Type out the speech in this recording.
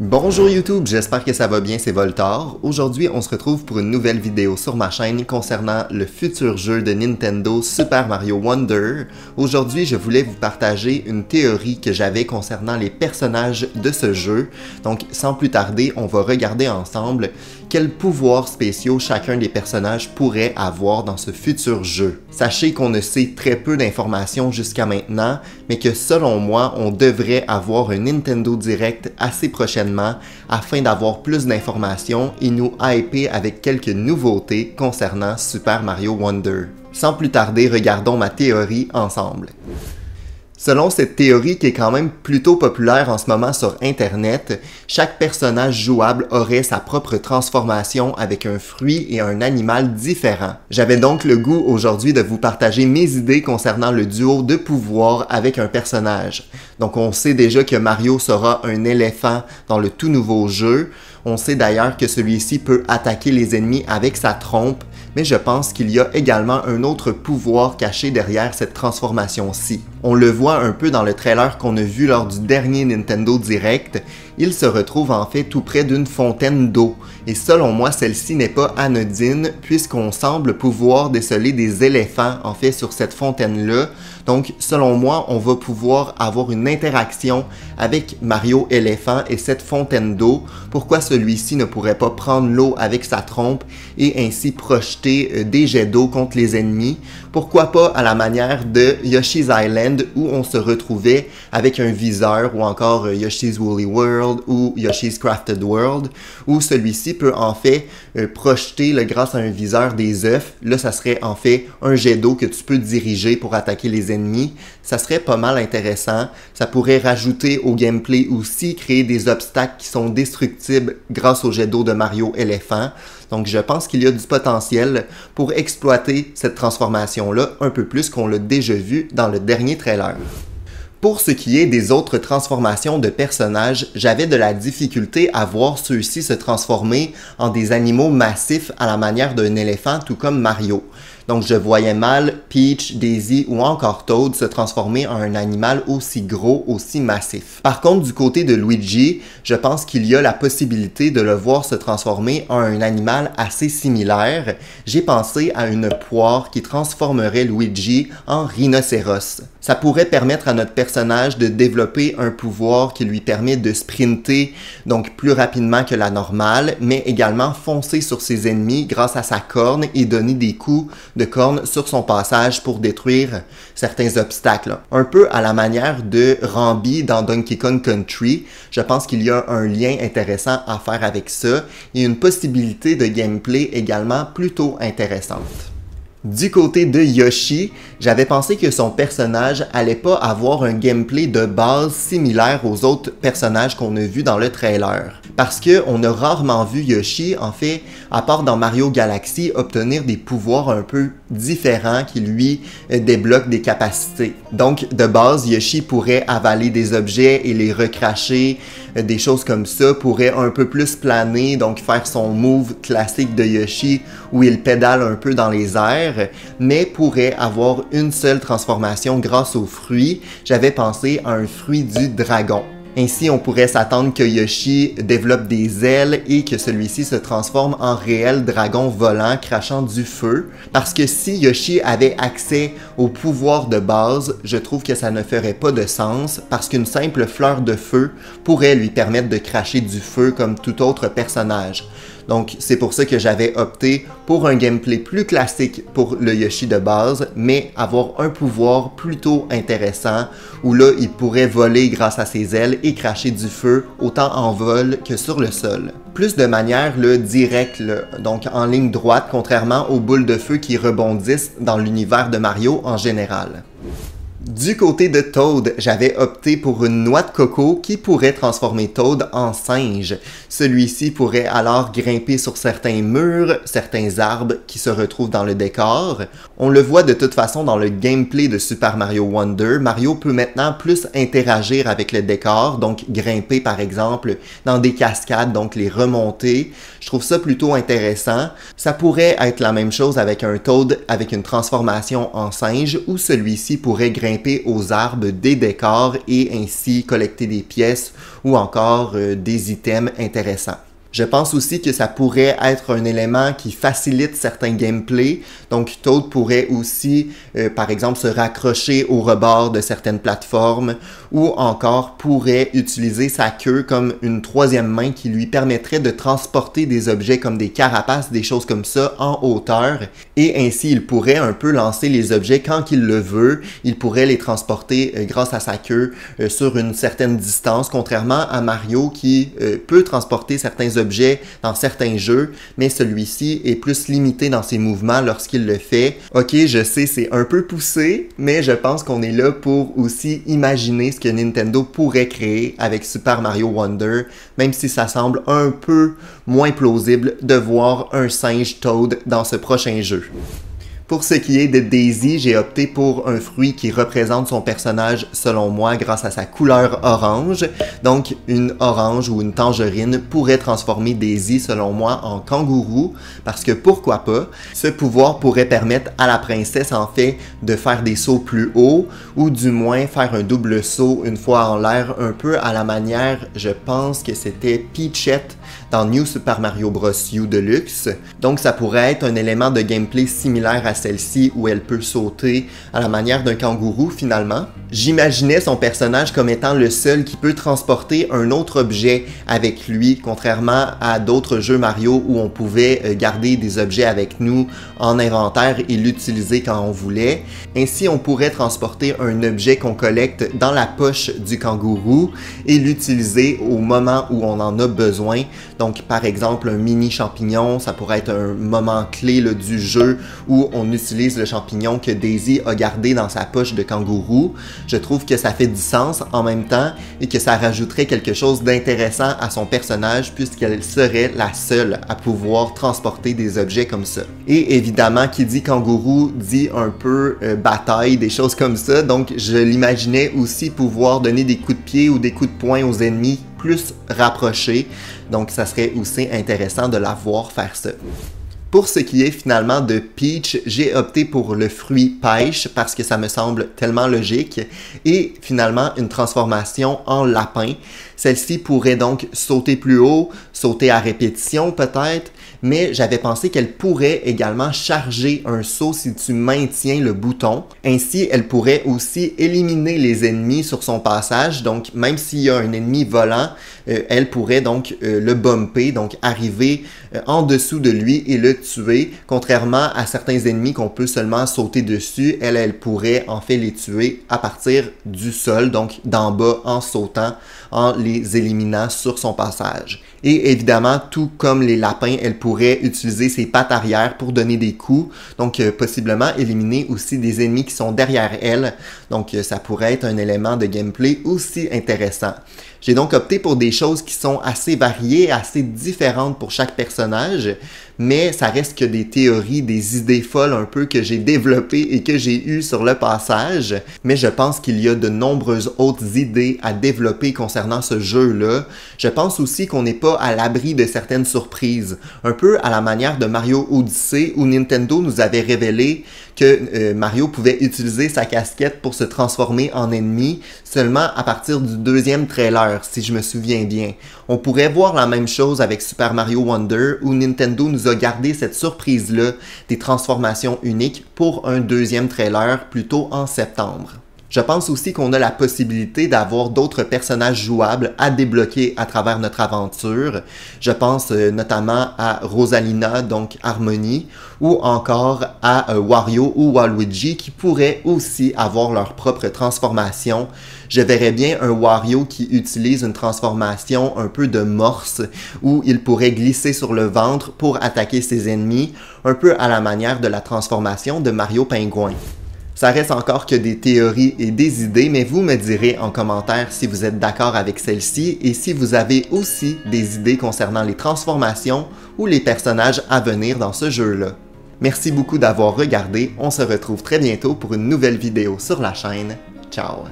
Bonjour YouTube, j'espère que ça va bien, c'est Voltar. Aujourd'hui, on se retrouve pour une nouvelle vidéo sur ma chaîne concernant le futur jeu de Nintendo Super Mario Wonder. Aujourd'hui, je voulais vous partager une théorie que j'avais concernant les personnages de ce jeu. Donc, sans plus tarder, on va regarder ensemble quels pouvoirs spéciaux chacun des personnages pourrait avoir dans ce futur jeu. Sachez qu'on ne sait très peu d'informations jusqu'à maintenant, mais que selon moi, on devrait avoir un Nintendo Direct assez prochainement afin d'avoir plus d'informations et nous hyper avec quelques nouveautés concernant Super Mario Wonder. Sans plus tarder, regardons ma théorie ensemble. Selon cette théorie qui est quand même plutôt populaire en ce moment sur Internet, chaque personnage jouable aurait sa propre transformation avec un fruit et un animal différent. J'avais donc le goût aujourd'hui de vous partager mes idées concernant le duo de pouvoirs avec un personnage. Donc on sait déjà que Mario sera un éléphant dans le tout nouveau jeu. On sait d'ailleurs que celui-ci peut attaquer les ennemis avec sa trompe, mais je pense qu'il y a également un autre pouvoir caché derrière cette transformation-ci. On le voit un peu dans le trailer qu'on a vu lors du dernier Nintendo Direct. Il se retrouve en fait tout près d'une fontaine d'eau, et selon moi celle-ci n'est pas anodine puisqu'on semble pouvoir déceler des éléphants en fait sur cette fontaine-là. Donc selon moi on va pouvoir avoir une interaction avec Mario éléphant et cette fontaine d'eau. Pourquoi celui-ci ne pourrait pas prendre l'eau avec sa trompe et ainsi projeter des jets d'eau contre les ennemis? Pourquoi pas à la manière de Yoshi's Island où on se retrouvait avec un viseur, ou encore Yoshi's Woolly World ou Yoshi's Crafted World, où celui-ci peut en fait projeter grâce à un viseur des œufs. Là ça serait en fait un jet d'eau que tu peux diriger pour attaquer les ennemis. Ça serait pas mal intéressant. Ça pourrait rajouter au gameplay aussi, créer des obstacles qui sont destructibles grâce au jet d'eau de Mario éléphant. Donc je pense qu'il y a du potentiel pour exploiter cette transformation-là un peu plus qu'on l'a déjà vu dans le dernier trailer. Pour ce qui est des autres transformations de personnages, j'avais de la difficulté à voir ceux-ci se transformer en des animaux massifs à la manière d'un éléphant, tout comme Mario. Donc je voyais mal Peach, Daisy ou encore Toad se transformer en un animal aussi gros, aussi massif. Par contre, du côté de Luigi, je pense qu'il y a la possibilité de le voir se transformer en un animal assez similaire. J'ai pensé à une poire qui transformerait Luigi en rhinocéros. Ça pourrait permettre à notre personnage de développer un pouvoir qui lui permet de sprinter, donc plus rapidement que la normale, mais également foncer sur ses ennemis grâce à sa corne et donner des coups de corne sur son passage pour détruire certains obstacles. Un peu à la manière de Rambi dans Donkey Kong Country. Je pense qu'il y a un lien intéressant à faire avec ça et une possibilité de gameplay également plutôt intéressante. Du côté de Yoshi, j'avais pensé que son personnage allait pas avoir un gameplay de base similaire aux autres personnages qu'on a vus dans le trailer. Parce que on a rarement vu Yoshi, en fait, à part dans Mario Galaxy, obtenir des pouvoirs un peu différents qui lui débloquent des capacités. Donc, de base, Yoshi pourrait avaler des objets et les recracher, des choses comme ça, pourrait un peu plus planer, donc faire son move classique de Yoshi où il pédale un peu dans les airs, mais pourrait avoir une seule transformation grâce aux fruits. J'avais pensé à un fruit du dragon. Ainsi, on pourrait s'attendre que Yoshi développe des ailes et que celui-ci se transforme en réel dragon volant crachant du feu. Parce que si Yoshi avait accès au pouvoir de base, je trouve que ça ne ferait pas de sens parce qu'une simple fleur de feu pourrait lui permettre de cracher du feu comme tout autre personnage. Donc c'est pour ça que j'avais opté pour un gameplay plus classique pour le Yoshi de base, mais avoir un pouvoir plutôt intéressant où là il pourrait voler grâce à ses ailes et cracher du feu autant en vol que sur le sol. Plus de manière directe, donc en ligne droite, contrairement aux boules de feu qui rebondissent dans l'univers de Mario en général. Du côté de Toad, j'avais opté pour une noix de coco qui pourrait transformer Toad en singe. Celui-ci pourrait alors grimper sur certains murs, certains arbres qui se retrouvent dans le décor. On le voit de toute façon dans le gameplay de Super Mario Wonder. Mario peut maintenant plus interagir avec le décor, donc grimper par exemple dans des cascades, donc les remonter. Je trouve ça plutôt intéressant. Ça pourrait être la même chose avec un Toad avec une transformation en singe où celui-ci pourrait grimper grimper aux arbres des décors et ainsi collecter des pièces ou encore des items intéressants. Je pense aussi que ça pourrait être un élément qui facilite certains gameplays. Donc Toad pourrait aussi, par exemple, se raccrocher au rebord de certaines plateformes ou encore pourrait utiliser sa queue comme une troisième main qui lui permettrait de transporter des objets comme des carapaces, des choses comme ça en hauteur. Et ainsi, il pourrait un peu lancer les objets quand il le veut. Il pourrait les transporter grâce à sa queue sur une certaine distance, contrairement à Mario qui peut transporter certains objets dans certains jeux, mais celui-ci est plus limité dans ses mouvements lorsqu'il le fait. Ok, je sais, c'est un peu poussé, mais je pense qu'on est là pour aussi imaginer ce que Nintendo pourrait créer avec Super Mario Wonder, même si ça semble un peu moins plausible de voir un singe Toad dans ce prochain jeu. Pour ce qui est de Daisy, j'ai opté pour un fruit qui représente son personnage selon moi grâce à sa couleur orange. Donc une orange ou une tangerine pourrait transformer Daisy selon moi en kangourou parce que pourquoi pas, ce pouvoir pourrait permettre à la princesse en fait de faire des sauts plus hauts ou du moins faire un double saut une fois en l'air un peu à la manière, je pense que c'était Peachette dans New Super Mario Bros. U Deluxe. Donc ça pourrait être un élément de gameplay similaire à celle-ci où elle peut sauter à la manière d'un kangourou finalement. J'imaginais son personnage comme étant le seul qui peut transporter un autre objet avec lui, contrairement à d'autres jeux Mario où on pouvait garder des objets avec nous en inventaire et l'utiliser quand on voulait. Ainsi, on pourrait transporter un objet qu'on collecte dans la poche du kangourou et l'utiliser au moment où on en a besoin. Donc, par exemple, un mini champignon, ça pourrait être un moment clé là, du jeu où on utilise le champignon que Daisy a gardé dans sa poche de kangourou. Je trouve que ça fait du sens en même temps et que ça rajouterait quelque chose d'intéressant à son personnage puisqu'elle serait la seule à pouvoir transporter des objets comme ça. Et évidemment, qui dit kangourou dit un peu bataille, des choses comme ça. Donc, je l'imaginais aussi pouvoir donner des coups de pied ou des coups de poing aux ennemis plus rapprochés. Donc, ça serait aussi intéressant de la voir faire ça. Pour ce qui est finalement de Peach, j'ai opté pour le fruit pêche parce que ça me semble tellement logique et finalement une transformation en lapin. Celle-ci pourrait donc sauter plus haut, sauter à répétition peut-être, mais j'avais pensé qu'elle pourrait également charger un saut si tu maintiens le bouton. Ainsi, elle pourrait aussi éliminer les ennemis sur son passage, donc même s'il y a un ennemi volant, elle pourrait donc le bumper, donc arriver en dessous de lui et le tuer, contrairement à certains ennemis qu'on peut seulement sauter dessus, elle pourrait en fait les tuer à partir du sol, donc d'en bas en sautant, en les éliminant sur son passage. Et évidemment, tout comme les lapins, elle pourrait utiliser ses pattes arrière pour donner des coups, donc possiblement éliminer aussi des ennemis qui sont derrière elle, donc ça pourrait être un élément de gameplay aussi intéressant. J'ai donc opté pour des choses qui sont assez variées, assez différentes pour chaque personnage, mais ça reste que des théories, des idées folles un peu que j'ai développées et que j'ai eues sur le passage, mais je pense qu'il y a de nombreuses autres idées à développer concernant ce jeu-là. Je pense aussi qu'on n'est pas à l'abri de certaines surprises, un peu à la manière de Mario Odyssey où Nintendo nous avait révélé que Mario pouvait utiliser sa casquette pour se transformer en ennemi seulement à partir du deuxième trailer, si je me souviens bien. On pourrait voir la même chose avec Super Mario Wonder où Nintendo nous a gardé cette surprise-là des transformations uniques pour un deuxième trailer plutôt en septembre. Je pense aussi qu'on a la possibilité d'avoir d'autres personnages jouables à débloquer à travers notre aventure. Je pense notamment à Rosalina, donc Harmony, ou encore à Wario ou Waluigi qui pourraient aussi avoir leur propre transformation. Je verrais bien un Wario qui utilise une transformation un peu de morse où il pourrait glisser sur le ventre pour attaquer ses ennemis, un peu à la manière de la transformation de Mario Pingouin. Ça reste encore que des théories et des idées, mais vous me direz en commentaire si vous êtes d'accord avec celle-ci et si vous avez aussi des idées concernant les transformations ou les personnages à venir dans ce jeu-là. Merci beaucoup d'avoir regardé, on se retrouve très bientôt pour une nouvelle vidéo sur la chaîne. Ciao!